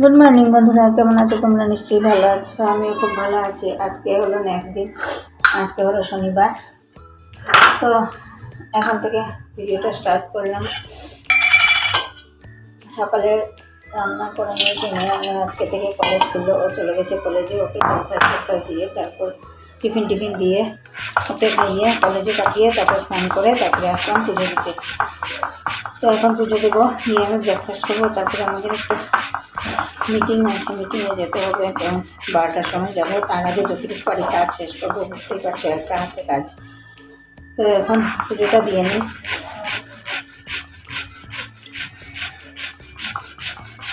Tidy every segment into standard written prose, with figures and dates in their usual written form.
Good morning বন্ধুরা, কেমন আছো তোমরা? নিশ্চয়ই ভালো আছো। আমিও খুব ভালো আছি। আজকে হলো নেক্সট দিন, আজকে হলো শনিবার। তো এখন থেকে ভিডিওটা স্টার্ট করলাম। সকালে রান্না করে নিয়েছি মেয়ে। আমি আজকে থেকে কলেজ খুললো, ও চলে গেছে কলেজে। ওকে ব্রেকফাস্ট দিয়ে তারপর টিফিন দিয়ে ওকে খাইয়ে কলেজে পাঠিয়ে তারপর স্নান করে তারপরে আসলাম পুজো দিতে। তো এখন পুজো দেবো, দিয়ে আমি ব্রেকফাস্ট করবো। তারপরে আমাদের একটা মিটিং আছে, মিটিংয়ে যেতে হবে। তো 12টার সময় যাবো। তার আগে যতটুকু পারি কাজ শেষ করবো। বুঝতেই পারছো, একটা হাতে কাজ। তো এখন পুজোটা দিয়ে নিই।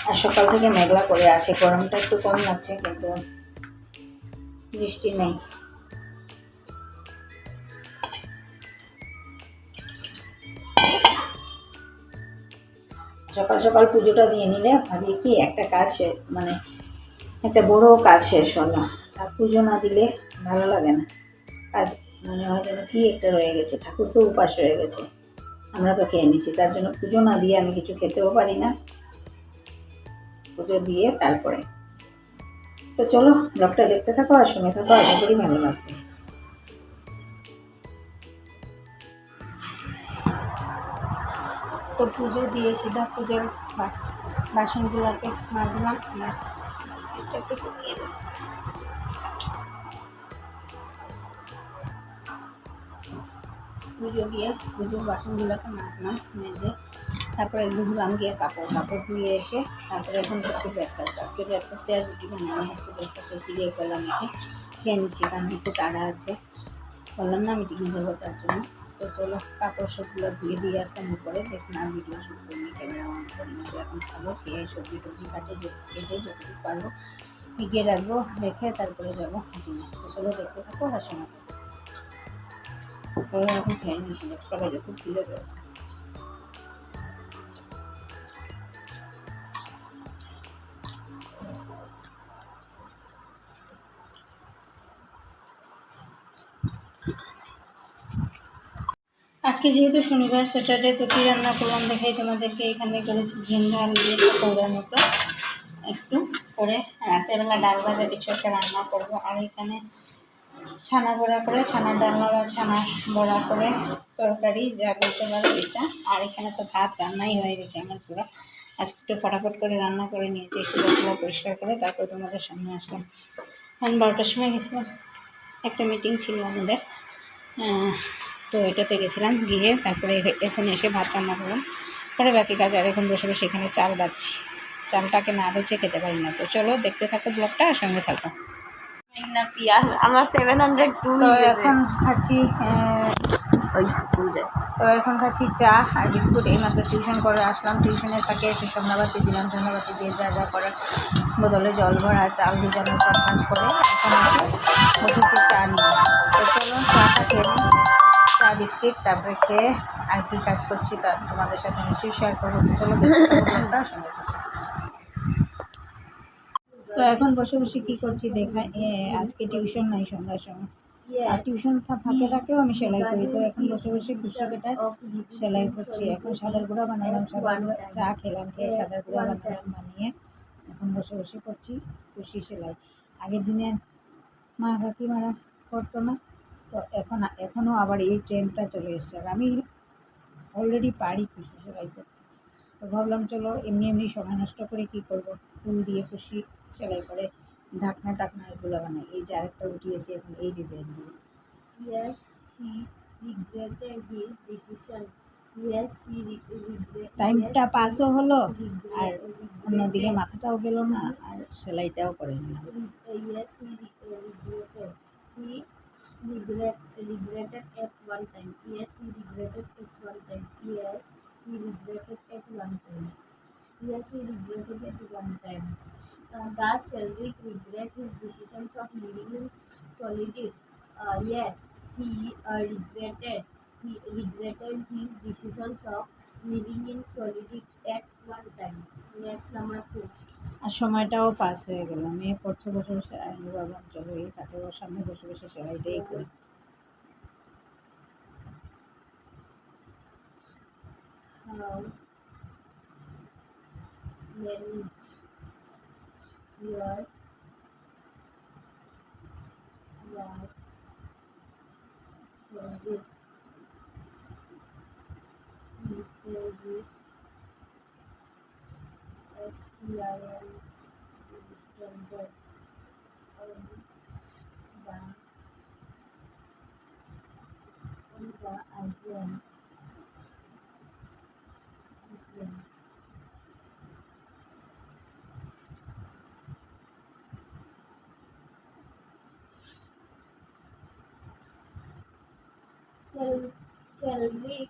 আর সকাল থেকে মেঘলা করে আছে, গরমটা একটু কম লাগছে, কিন্তু বৃষ্টি নেই। সকাল সকাল পুজোটা দিয়ে নিলে ভাবি কি একটা কাজ মানে একটা বড় কাজ শেষ হলো। আর পুজো না দিলে ভালো লাগে না। কাজ মনে হয় যেন কি একটা রয়ে গেছে। ঠাকুর তো উপাস রয়ে গেছে, আমরা তো খেয়ে নিচ্ছি। তার জন্য পুজো না দিয়ে আমি কিছু খেতেও পারি না। পুজো দিয়ে তারপরে। তো চলো ব্লগটা দেখতে থাকো আর সঙ্গে থাকো, আশা করি ভালো লাগবে। তো পুজো দিয়ে সিধা পুজোর বাসনগুলোকে মাজলাম। পুজো দিয়ে পুজোর বাসনগুলোকে মাজলাম, মেজে তারপরে ধুলাম গিয়ে কাপড় ধুয়ে এসে তারপরে এখন হচ্ছে ব্রেকফাস্ট। আজকে ব্রেকফাস্টে আর রুটি বানালাম। আজকে ব্রেকফাস্টে চিড়িয়ে করলাম, এসে খেয়ে নিচ্ছি, কারণ একটু তাড়া আছে। বললাম না মিটিংয়ে যাবো, তার জন্য। তো চলো কাপড় সবগুলো ধুয়ে দিয়ে আসলাম উপরে। দেখুন আর ভিডিও শুট করিনি, ক্যামেরা অন করিনি। তো এখন খাবো, খেয়ে সবজি টবজি কেটে যতটুকু পারবো এগিয়ে রাখবো, রেখে তারপরে যাবো মিটিংয়ে। তো চলো দেখতে থাকো আর সময় এখন খেয়ে নিচ্ছি, সবাই খুব তুলে দেবো। আজকে যেহেতু শনিবার স্যাটারডে, তো কী রান্না করলাম দেখাই তোমাদেরকে। এখানে করেছি ঝিঙ্গা আলু দিয়ে পকোড়ার মতো একটু করে। রাতেরবেলা ডাল ভাজা কিছু একটা রান্না করবো। আর এখানে ছানা বড়া করে, ছানার ডালনা বা ছানা বড়া করে তরকারি, যা বলতে পারো এটা। আর এখানে তো ভাত রান্নাই হয়ে গেছে আমার পুরো। আজকে একটু ফটাফট করে রান্না করে নিয়েছি, একটু পরিষ্কার করে তারপর তোমাদের সামনে আসলাম। এখন 12টার সময় গেছিলাম, একটা মিটিং ছিল আমাদের। তো এটাতে গেছিলাম, গিয়ে তারপরে এখন এসে ভাত রান্না করলাম, পরে বাকি কাজ। আর এখন বসে বসে এখানে চাল বাচ্ছি, চালটাকে না বেছে খেতে পারি না। তো চলো দেখতে থাকো ব্লগটা আর সঙ্গে থাকো। আমার 702 তো এখন খাচ্ছি তো এখন খাচ্ছি চা আর বিস্কুট। এইমাত্র টিউশন করে আসলাম, টিউশনের ফাঁকে এসে সন্ধ্যাবাতি দিলাম। সন্ধ্যাবাতি দিয়ে যা যা করার, বোতলে জল ভরা, চাল ভিজানো, সব কাজ করে এখন এসে বসেছি চা নিয়ে। তো চলো চাটা খেয়ে নিই, চা বিস্কিট, তারপরে খেয়ে আর কি কাজ করছি তা তোমাদের সাথে নিশ্চয়ই শেয়ার করবো। তো চলো দেখতে সঙ্গে থাকো। তো এখন বসে বসে কী করছি দেখায়। আজকে টিউশন নাই সন্ধ্যার সময়, আর টিউশন ফাঁকেও আমি সেলাই করি। তো এখন বসে বসে কুর্তি কাটা সেলাই করছি। এখন সাদার গুঁড়া বানালাম, সাদার গুঁড়া চা খেলাম, খেয়ে সাদার গুঁড়া বানালাম, বানিয়ে এখন বসে বসে করছি কুর্তি সেলাই। আগের দিনে মা কাকিমারা করতো না, তো এখনও আবার এই ট্রেন্ডটা চলে এসছে। আর আমি অলরেডি পারি কুর্তি সেলাই করতে। তো ভাবলাম চলো এমনি সময় নষ্ট করে কী করবো, ফুল দিয়ে কুশি সেলাই করে ঢাকনা টাকনা এগুলো বানাই। এই যে আরেকটা উঠিয়েছি এখন এই ডিজাইন দিয়ে। Yes, he regretted his decision. Yes, he টাইমটা পাসও হলো, আর অন্যদিকে মাথাটাও গেল না, আর সেলাইটাও করে নিলাম। Yes, he regretted. He regretted at one time. Yes, he regretted at one time. Yes, he regretted at one time. Yes, he regretted at one time. Does Cedric regret his decisions of living in solitude? Yes, he regretted his decisions of living in solitude at one time. Next number 4. আর সময়টাও pass হয়ে গেল। মেয়ে পড়ছে বসে বসে, আর আমি ভাবলাম চলো এই ফাঁকে ওর সামনে বসে বসে সেলাইটাই করি। How many Yours was Soviet. He said it STIL standard on the island. Salary